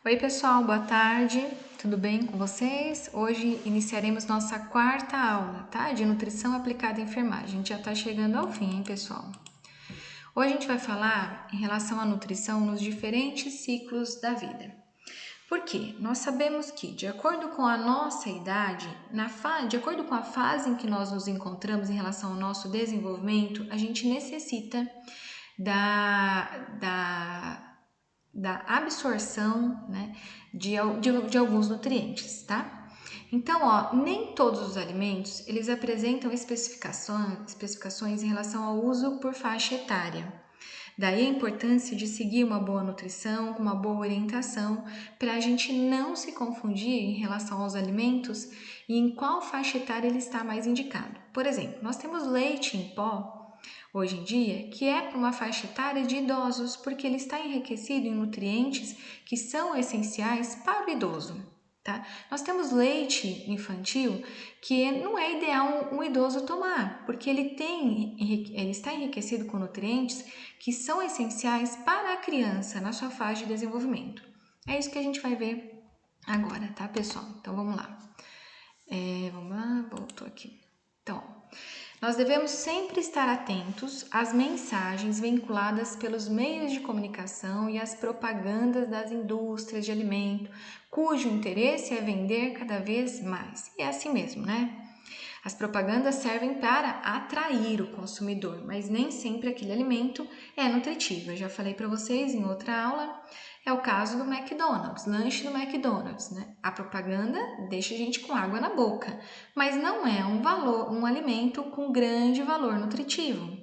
Oi pessoal, boa tarde, tudo bem com vocês? Hoje iniciaremos nossa quarta aula, tá? De nutrição aplicada à enfermagem. A gente já tá chegando ao fim, hein, pessoal? Hoje a gente vai falar em relação à nutrição nos diferentes ciclos da vida. Por quê? Nós sabemos que, de acordo com a nossa idade, de acordo com a fase em que nós nos encontramos em relação ao nosso desenvolvimento, a gente necessita da absorção, né, de alguns nutrientes, tá? Então, nem todos os alimentos eles apresentam especificações em relação ao uso por faixa etária. Daí a importância de seguir uma boa nutrição, com uma boa orientação, para a gente não se confundir em relação aos alimentos e em qual faixa etária ele está mais indicado. Por exemplo, nós temos leite em pó hoje em dia, que é para uma faixa etária de idosos, porque ele está enriquecido em nutrientes que são essenciais para o idoso. Tá? Nós temos leite infantil que não é ideal um idoso tomar, porque ele está enriquecido com nutrientes que são essenciais para a criança na sua fase de desenvolvimento. É isso que a gente vai ver agora, tá, pessoal? Então vamos lá. Vamos lá, voltou aqui. Então, nós devemos sempre estar atentos às mensagens vinculadas pelos meios de comunicação e às propagandas das indústrias de alimento, cujo interesse é vender cada vez mais. E é assim mesmo, né? As propagandas servem para atrair o consumidor, mas nem sempre aquele alimento é nutritivo. Eu já falei para vocês em outra aula, é o caso do McDonald's, lanche do McDonald's, né? A propaganda deixa a gente com água na boca, mas não é um alimento com grande valor nutritivo,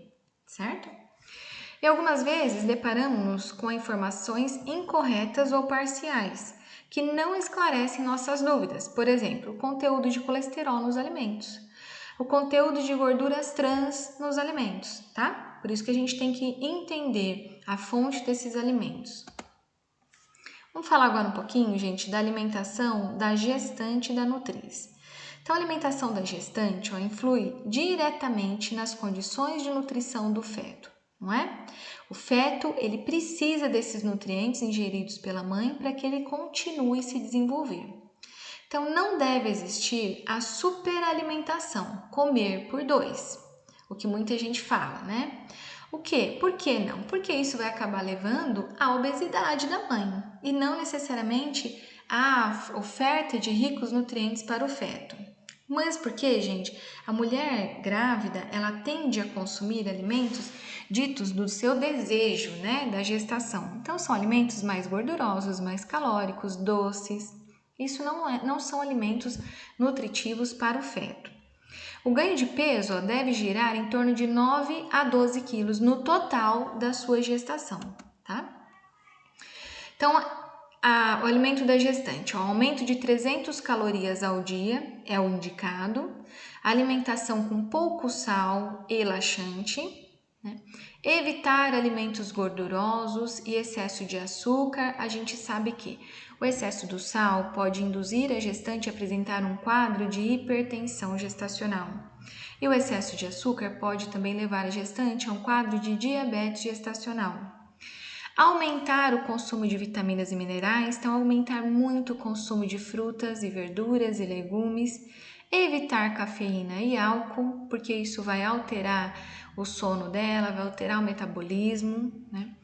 certo? E algumas vezes deparamos-nos com informações incorretas ou parciais, que não esclarecem nossas dúvidas. Por exemplo, o conteúdo de colesterol nos alimentos, o conteúdo de gorduras trans nos alimentos, tá? Por isso que a gente tem que entender a fonte desses alimentos. Vamos falar agora um pouquinho, gente, da alimentação da gestante e da nutriz. Então, a alimentação da gestante influi diretamente nas condições de nutrição do feto, não é? O feto, ele precisa desses nutrientes ingeridos pela mãe para que ele continue se desenvolver. Então, não deve existir a superalimentação, comer por dois, o que muita gente fala, né? O quê? Por que não? Porque isso vai acabar levando à obesidade da mãe e não necessariamente à oferta de ricos nutrientes para o feto. Mas por que, gente? A mulher grávida, ela tende a consumir alimentos ditos do seu desejo, né, da gestação. Então, são alimentos mais gordurosos, mais calóricos, doces. Isso não são alimentos nutritivos para o feto. O ganho de peso deve girar em torno de 9 a 12 quilos no total da sua gestação, tá? Então, o alimento da gestante, o aumento de 300 calorias ao dia é o indicado, alimentação com pouco sal e laxante, né? Evitar alimentos gordurosos e excesso de açúcar. A gente sabe que o excesso do sal pode induzir a gestante a apresentar um quadro de hipertensão gestacional. E o excesso de açúcar pode também levar a gestante a um quadro de diabetes gestacional. Aumentar o consumo de vitaminas e minerais, então aumentar muito o consumo de frutas e verduras e legumes, evitar cafeína e álcool, porque isso vai alterar o sono dela, vai alterar o metabolismo, né?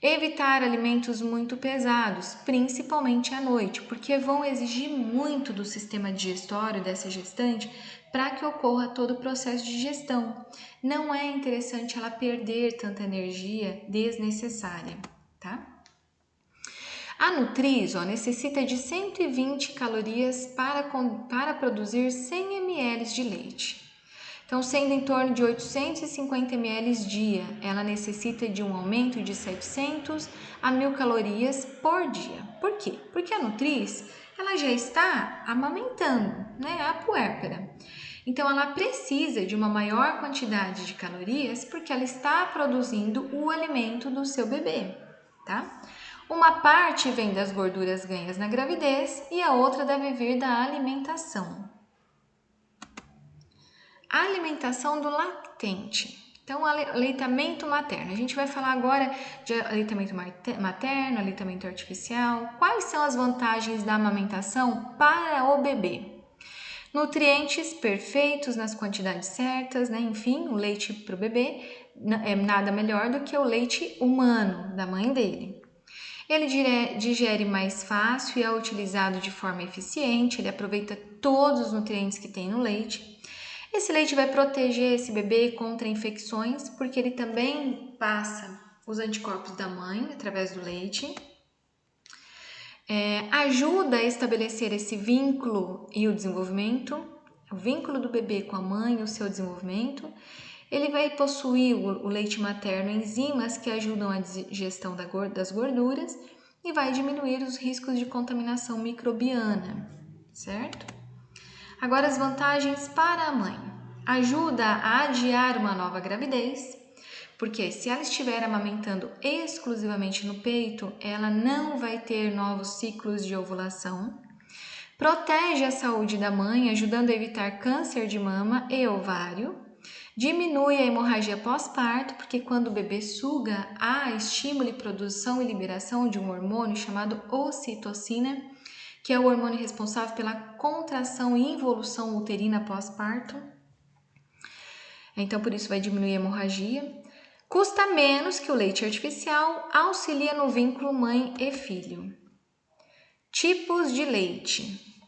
Evitar alimentos muito pesados, principalmente à noite, porque vão exigir muito do sistema digestório dessa gestante para que ocorra todo o processo de digestão. Não é interessante ela perder tanta energia desnecessária, tá? A Nutriz necessita de 120 calorias para produzir 100 ml de leite. Então, sendo em torno de 850 ml dia, ela necessita de um aumento de 700 a 1000 calorias por dia. Por quê? Porque a Nutriz, ela já está amamentando, né, a puérpera. Então, ela precisa de uma maior quantidade de calorias porque ela está produzindo o alimento do seu bebê, tá? Uma parte vem das gorduras ganhas na gravidez e a outra deve vir da alimentação. A alimentação do lactente. Então, aleitamento materno. A gente vai falar agora de aleitamento materno, aleitamento artificial. Quais são as vantagens da amamentação para o bebê? Nutrientes perfeitos nas quantidades certas, né? Enfim, o leite para o bebê é nada melhor do que o leite humano da mãe dele. Ele digere mais fácil e é utilizado de forma eficiente, ele aproveita todos os nutrientes que tem no leite. Esse leite vai proteger esse bebê contra infecções, porque ele também passa os anticorpos da mãe através do leite. Ajuda a estabelecer esse vínculo e o desenvolvimento, o vínculo do bebê com a mãe e o seu desenvolvimento. Ele vai possuir, o leite materno, enzimas que ajudam a digestão das gorduras e vai diminuir os riscos de contaminação microbiana, certo? Agora, as vantagens para a mãe. Ajuda a adiar uma nova gravidez, porque se ela estiver amamentando exclusivamente no peito, ela não vai ter novos ciclos de ovulação. Protege a saúde da mãe, ajudando a evitar câncer de mama e ovário. Diminui a hemorragia pós-parto, porque quando o bebê suga, há estímulo e produção e liberação de um hormônio chamado ocitocina, que é o hormônio responsável pela contração e involução uterina pós-parto. Então, por isso vai diminuir a hemorragia. Custa menos que o leite artificial, auxilia no vínculo mãe e filho. Tipos de leite.